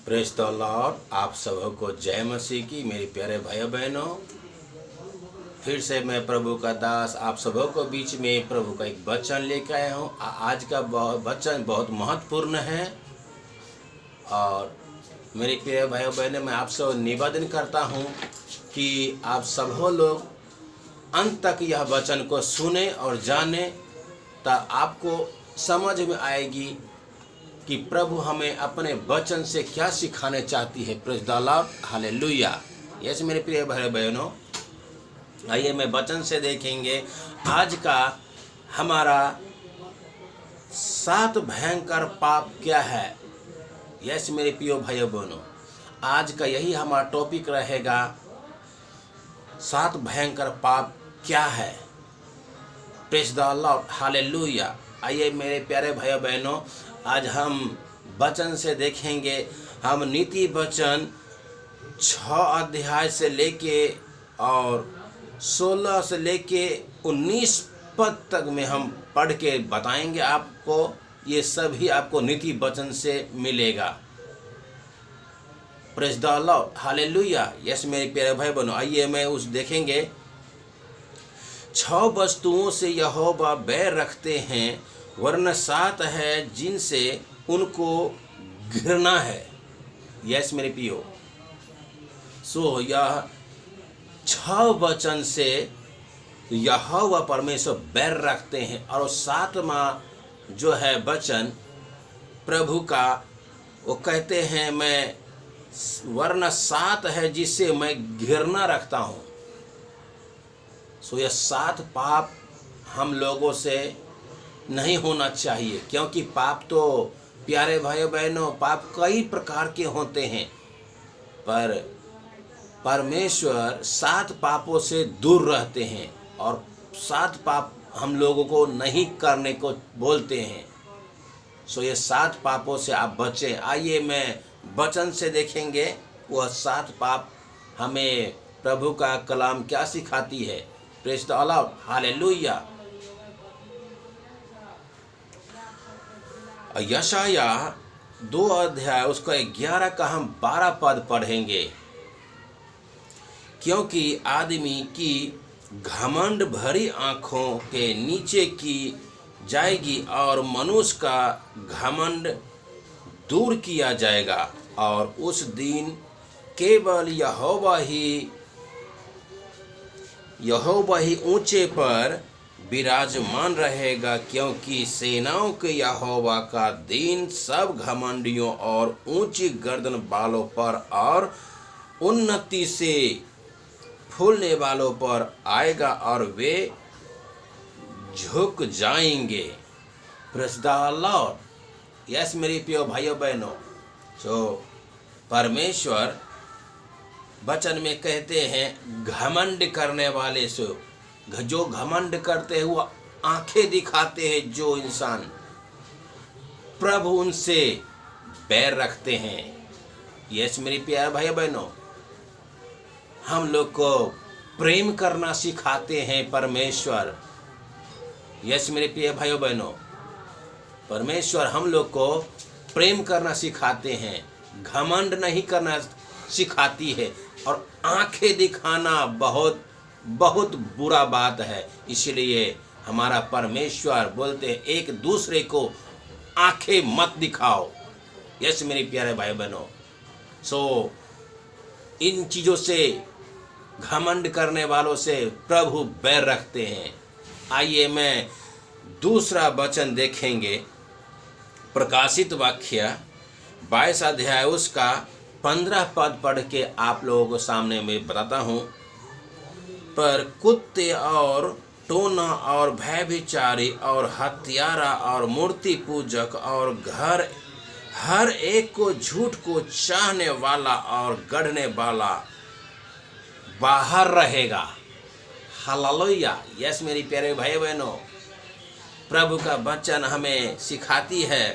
Praise the Lord. आप सबको जय मसीह की। मेरे प्यारे भाई बहनों, फिर से मैं प्रभु का दास आप सबको बीच में प्रभु का एक वचन लेकर आया हूँ। आज का वचन बहुत महत्वपूर्ण है और मेरे प्यारे भाई बहनों, मैं आप सब निवेदन करता हूँ कि आप सब लोग अंत तक यह वचन को सुने और जाने, तब आपको समझ में आएगी कि प्रभु हमें अपने वचन से क्या सिखाने चाहती है। Praise the lord, hallelujah. Yes मेरे प्रिय भाई बहनों, आइए मैं वचन से देखेंगे आज का हमारा 7 भयंकर पाप क्या है। यस मेरे प्रिय भाई बहनों, आज का यही हमारा टॉपिक रहेगा, 7 भयंकर पाप क्या है। Praise the lord, hallelujah. आइए मेरे प्यारे भाई बहनों, आज हम वचन से देखेंगे। हम नीति वचन 6 अध्याय से लेके और 16 से लेके 19 पद तक में हम पढ़ के बताएंगे आपको। ये सभी आपको नीति वचन से मिलेगा। Praise the lord, hallelujah. Yes मेरे प्यारे भाई बहनों, आइए मैं उस देखेंगे। 6 वस्तुओं से यहोवा बैर रखते हैं, वरन 7 है जिनसे उनको घृणा है। यस मेरे पियो, सो यह 6 वचन से यहोवा परमेश्वर बैर रखते हैं। और 7वां जो है वचन प्रभु का, वो कहते हैं मैं वरन 7 है जिससे मैं घृणा रखता हूँ। सो यह 7 पाप हम लोगों से नहीं होना चाहिए, क्योंकि पाप तो प्यारे भाई बहनों, पाप कई प्रकार के होते हैं, पर परमेश्वर 7 पापों से दूर रहते हैं और 7 पाप हम लोगों को नहीं करने को बोलते हैं। सो ये 7 पापों से आप बचें। आइए मैं वचन से देखेंगे वह 7 पाप हमें प्रभु का कलाम क्या सिखाती है। Praise the lord, hallelujah. यशाया 2 अध्याय उसका 11 का हम 12 पद पढ़ेंगे। क्योंकि आदमी की घमंड भरी आँखों के नीचे की जाएगी और मनुष्य का घमंड दूर किया जाएगा, और उस दिन केवल यहोवा ही ऊंचे पर विराजमान रहेगा। क्योंकि सेनाओं के यहोवा का दिन सब घमंडियों और ऊंची गर्दन वालों पर और उन्नति से फूलने वालों पर आएगा और वे झुक जाएंगे। Praise the Lord. यस मेरे प्रिय भाइयों बहनों, सो परमेश्वर वचन में कहते हैं घमंड करने वाले से, जो घमंड करते हैं वो आंखें दिखाते हैं, जो इंसान प्रभु उनसे बैर रखते हैं। यस मेरे प्यारे भाई बहनों, हम लोग को प्रेम करना सिखाते हैं परमेश्वर। यस मेरे प्रिय भाइयों बहनों, परमेश्वर हम लोग को प्रेम करना सिखाते हैं, घमंड नहीं करना सिखाती है। और आंखें दिखाना बहुत बहुत बुरा बात है। इसलिए हमारा परमेश्वर बोलते हैं एक दूसरे को आंखें मत दिखाओ। यस मेरे प्यारे भाई बहनों, सो इन चीज़ों से, घमंड करने वालों से प्रभु बैर रखते हैं। आइए मैं दूसरा वचन देखेंगे। प्रकाशित वाक्य 22 अध्याय उसका 15 पद पढ़ के आप लोगों को सामने में बताता हूँ। पर कुत्ते और टोना और भयभिचारी और हत्यारा और मूर्ति पूजक और घर हर एक को झूठ को चाहने वाला और गढ़ने वाला बाहर रहेगा। हालेलुया। यस मेरी प्यारे भाई बहनों, प्रभु का वचन हमें सिखाती है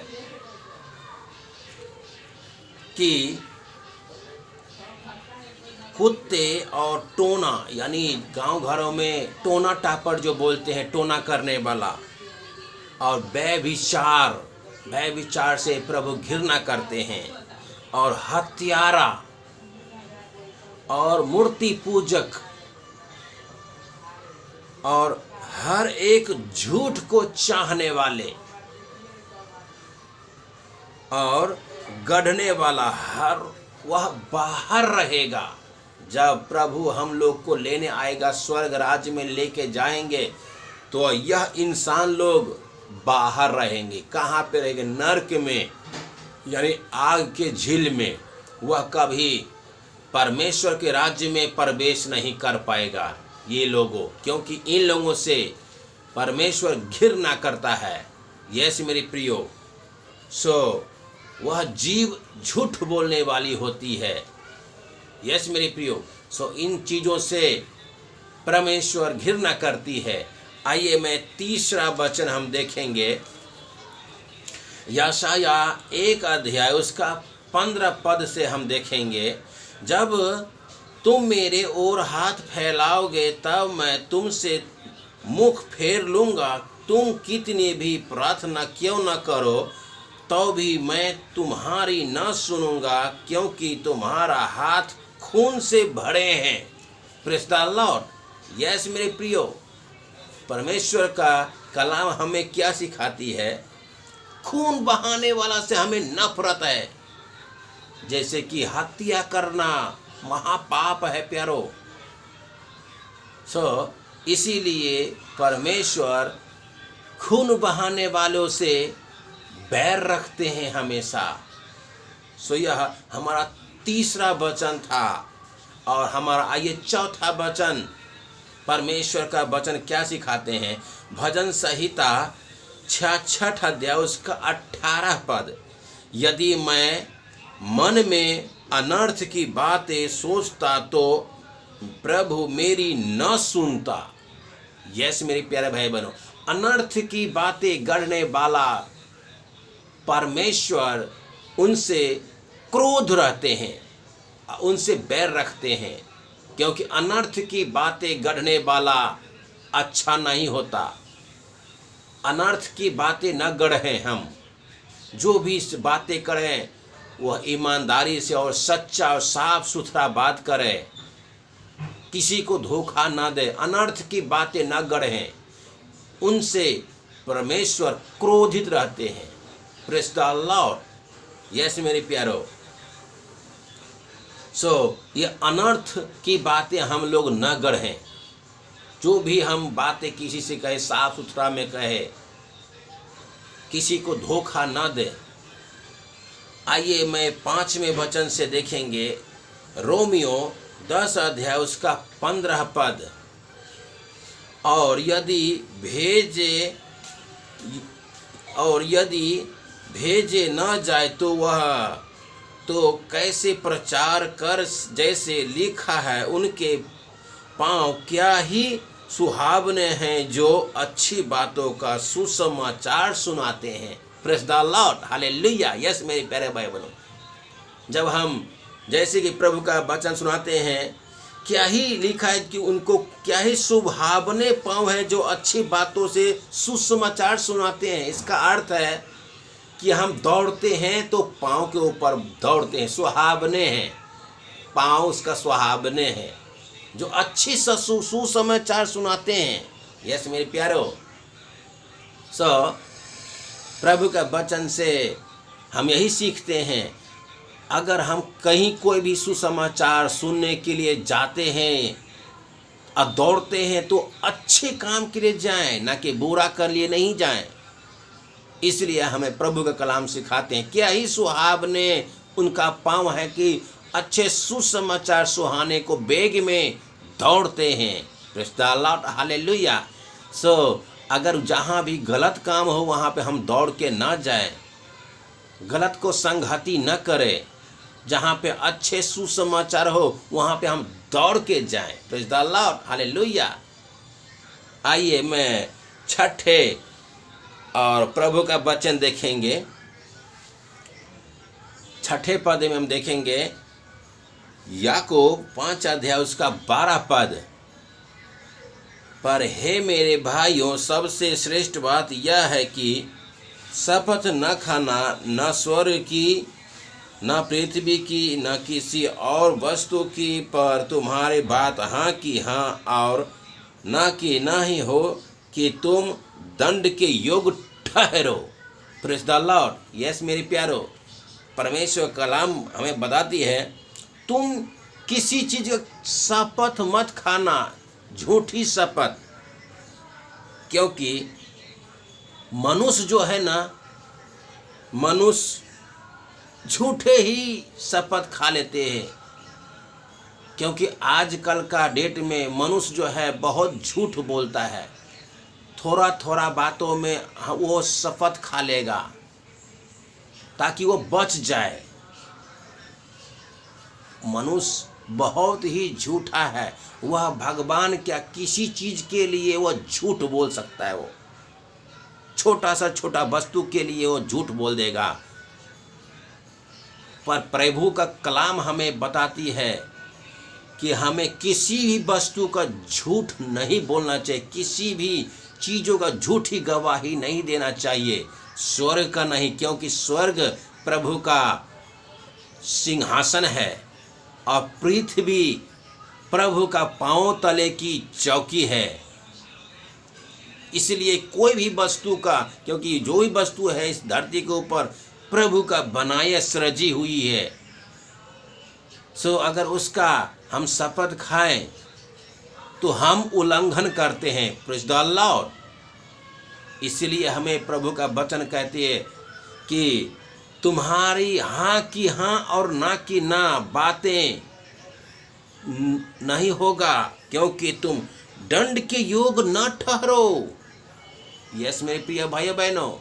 कि कुत्ते और टोना, यानी गांव घरों में टोना टापर जो बोलते हैं, टोना करने वाला, और व्यभिचार से प्रभु घृणा करते हैं। और हत्यारा और मूर्ति पूजक और हर एक झूठ को चाहने वाले और गढ़ने वाला वह बाहर रहेगा। जब प्रभु हम लोग को लेने आएगा, स्वर्ग राज्य में लेके जाएंगे, तो यह इंसान लोग बाहर रहेंगे। कहाँ पे रहेंगे? नरक में, यानी आग के झील में। वह कभी परमेश्वर के राज्य में प्रवेश नहीं कर पाएगा ये लोगों, क्योंकि इन लोगों से परमेश्वर घृणा करता है। यस मेरे प्रियो, वह जीव झूठ बोलने वाली होती है। यस मेरे प्रियो, इन चीज़ों से परमेश्वर घृणा करती है। आइए मैं तीसरा वचन हम देखेंगे, यशाया 1 अध्याय उसका 15 पद से हम देखेंगे। जब तुम मेरे ओर हाथ फैलाओगे तब मैं तुमसे मुख फेर लूँगा। तुम कितनी भी प्रार्थना क्यों न करो तो भी मैं तुम्हारी न सुनूंगा, क्योंकि तुम्हारा हाथ खून से भरे हैं। Praise the Lord. यस मेरे प्रियो, परमेश्वर का कलाम हमें क्या सिखाती है? खून बहाने वाला से हमें नफरत है। जैसे कि हत्या करना महापाप है प्यारो। इसीलिए परमेश्वर खून बहाने वालों से बैर रखते हैं हमेशा। यह हमारा तीसरा वचन था। और हमारा आइए चौथा वचन, परमेश्वर का वचन क्या सिखाते हैं? भजन संहिता 66 अध्याय उसका 18 पद। यदि मैं मन में अनर्थ की बातें सोचता तो प्रभु मेरी न सुनता। यस मेरे प्यारे भाई बहनों, अनर्थ की बातें गढ़ने वाला परमेश्वर उनसे क्रोध रहते हैं, उनसे बैर रखते हैं, क्योंकि अनर्थ की बातें गढ़ने वाला अच्छा नहीं होता। अनर्थ की बातें न गढ़ें। हम जो भी बातें करें वह ईमानदारी से और सच्चा और साफ सुथरा बात करें, किसी को धोखा ना दे, अनर्थ की बातें न गढ़ें। उनसे परमेश्वर क्रोधित रहते हैं। Praise the Lord. यस मेरे प्यारो, ये अनर्थ की बातें हम लोग न गढ़ें। जो भी हम बातें किसी से कहे, साफ सुथरा में कहे, किसी को धोखा न दे। आइए मैं 5वें वचन से देखेंगे, रोमियो 10 अध्याय उसका 15 पद। और यदि भेजे न जाए तो कैसे प्रचार कर, जैसे लिखा है, उनके पांव क्या ही सुहावने हैं जो अच्छी बातों का सुसमाचार सुनाते हैं। Praise the lord, hallelujah. Yes मेरे प्यारे भाई बहनों, जब हम जैसे कि प्रभु का वचन सुनाते हैं, क्या ही लिखा है कि उनको क्या ही सुहावने पांव है जो अच्छी बातों से सुसमाचार सुनाते हैं। इसका अर्थ है कि हम दौड़ते हैं तो पांव के ऊपर दौड़ते हैं, सुहावने हैं पांव, उसका सुहावने हैं, जो अच्छी सुसमाचार सुनाते हैं। यस मेरे प्यारो, प्रभु का वचन से हम यही सीखते हैं, अगर हम कहीं कोई भी सुसमाचार सुनने के लिए जाते हैं और दौड़ते हैं तो अच्छे काम के लिए जाएं, ना कि बुरा कर लिए नहीं जाएं। इसलिए हमें प्रभु का कलाम सिखाते हैं, क्या ही सुहावने उनका पांव है कि अच्छे सुसमाचार सुहाने को बेग में दौड़ते हैं। Praise the lord, hallelujah. अगर जहाँ भी गलत काम हो वहाँ पे हम दौड़ के ना जाएं, गलत को संगति न करें। जहाँ पे अच्छे सुसमाचार हो वहाँ पे हम दौड़ के जाएं। Praise the lord, hallelujah. आइए मैं 6ठे और प्रभु का वचन देखेंगे। 6ठे पद में हम देखेंगे याकूब 5 अध्याय उसका 12 पद। पर हे मेरे भाइयों, सबसे श्रेष्ठ बात यह है कि शपथ न खाना, न स्वर्ग की, न पृथ्वी की न किसी और वस्तु की, पर तुम्हारी बात हाँ की हाँ और ना कि ना ही हो कि तुम दंड के योग्य ठहरो। Praise the Lord. यस मेरे प्यारो, परमेश्वर कलाम हमें बताती है तुम किसी चीज का शपथ मत खाना, झूठी शपथ, क्योंकि मनुष्य जो है ना, मनुष्य झूठे ही शपथ खा लेते हैं, क्योंकि आजकल का डेट में मनुष्य जो है बहुत झूठ बोलता है। थोड़ा थोड़ा बातों में वो शपथ खा लेगा ताकि वो बच जाए। मनुष्य बहुत ही झूठा है, वह भगवान क्या किसी चीज के लिए वह झूठ बोल सकता है। वो छोटा सा छोटा वस्तु के लिए वो झूठ बोल देगा। पर प्रभु का कलाम हमें बताती है कि हमें किसी भी वस्तु का झूठ नहीं बोलना चाहिए, किसी भी चीज़ों का झूठी गवाही नहीं देना चाहिए। स्वर्ग का नहीं, क्योंकि स्वर्ग प्रभु का सिंहासन है और पृथ्वी प्रभु का पांव तले की चौकी है। इसलिए कोई भी वस्तु का, क्योंकि जो भी वस्तु है इस धरती के ऊपर प्रभु का बनाया सृजी हुई है, सो अगर उसका हम शपथ खाएं तो हम उल्लंघन करते हैं। Praise the Lord. इसलिए हमें प्रभु का वचन कहते हैं कि तुम्हारी हाँ की हाँ और ना की ना बातें नहीं होगा, क्योंकि तुम दंड के योग्य न ठहरो। यस मेरे प्रिय भाइयों बहनों,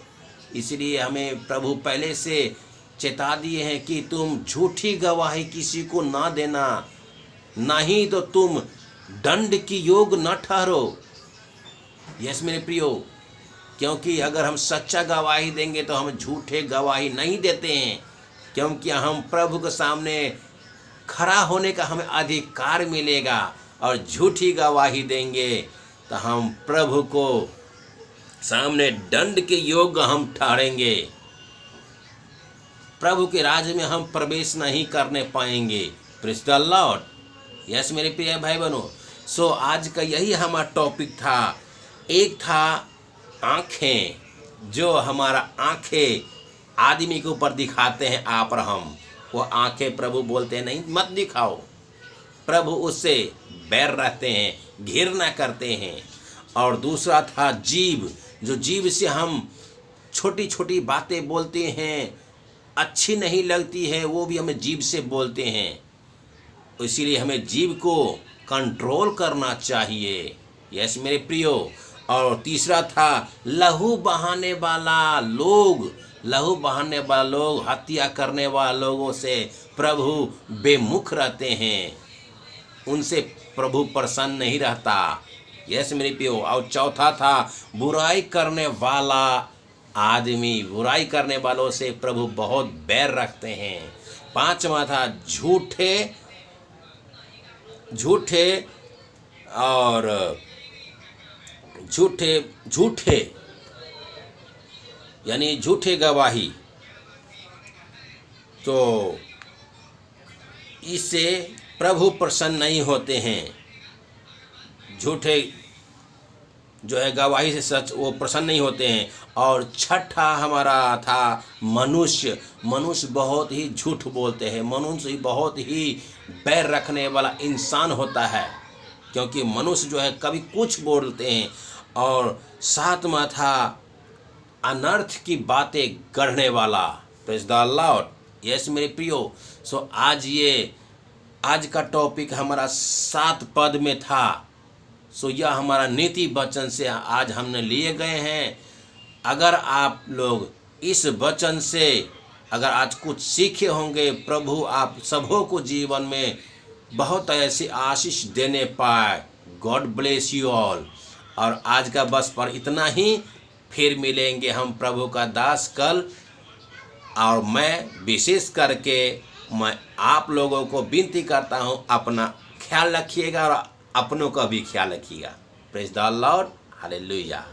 इसलिए हमें प्रभु पहले से चेता दिए हैं कि तुम झूठी गवाही किसी को ना देना, नहीं तो तुम दंड की योग्य न ठहरो। यस मेरे प्रियो, क्योंकि अगर हम सच्चा गवाही देंगे तो हम झूठे गवाही नहीं देते हैं, क्योंकि हम प्रभु के सामने खड़ा होने का हमें अधिकार मिलेगा। और झूठी गवाही देंगे तो हम प्रभु को सामने दंड के योग्य हम ठहरेंगे। प्रभु के राज्य में हम प्रवेश नहीं करने पाएंगे। Praise the Lord. यस मेरे प्रिय भाई बहनों, सो आज का यही हमारा टॉपिक था। एक था आँखें, जो हमारा आँखें आदमी के ऊपर दिखाते हैं आप और हम, वो आँखें प्रभु बोलते हैं नहीं मत दिखाओ। प्रभु उससे बैर रहते हैं, घृणा करते हैं। और दूसरा था जीभ, जो जीभ से हम छोटी छोटी बातें बोलते हैं, अच्छी नहीं लगती है, वो भी हमें जीभ से बोलते हैं। इसीलिए हमें जीभ को कंट्रोल करना चाहिए। यस मेरे प्रियो। और तीसरा था लहू बहाने वाला लोग, लहू बहाने वाला लोग, हत्या करने वाले लोगों से प्रभु बेमुख रहते हैं, उनसे प्रभु प्रसन्न नहीं रहता। यस मेरे प्रियो। और चौथा था बुराई करने वाला आदमी, बुराई करने वालों से प्रभु बहुत बैर रखते हैं। पांचवा था झूठे और झूठे यानी झूठे गवाही। तो इससे प्रभु प्रसन्न नहीं होते हैं। झूठे जो है गवाही से सच वो प्रसन्न नहीं होते हैं। और छठा हमारा था मनुष्य। मनुष्य बहुत ही झूठ बोलते हैं, मनुष्य बहुत ही बैर रखने वाला इंसान होता है, क्योंकि मनुष्य जो है कभी कुछ बोलते हैं। और सातवां था अनर्थ की बातें गढ़ने वाला। Praise the Lord. यस मेरे प्रियो। सो आज का टॉपिक हमारा 7 पद में था। सो यह हमारा नीति वचन से आज हमने लिए गए हैं। अगर आप लोग इस वचन से अगर आज कुछ सीखे होंगे, प्रभु आप सबों को जीवन में बहुत ऐसी आशीष देने पाए। God bless you all. और आज का बस पर इतना ही। फिर मिलेंगे हम प्रभु का दास कल। और मैं विशेष करके मैं आप लोगों को विनती करता हूँ, अपना ख्याल रखिएगा और अपनों का भी ख्याल रखिएगा। Praise the lord. हालेलुया।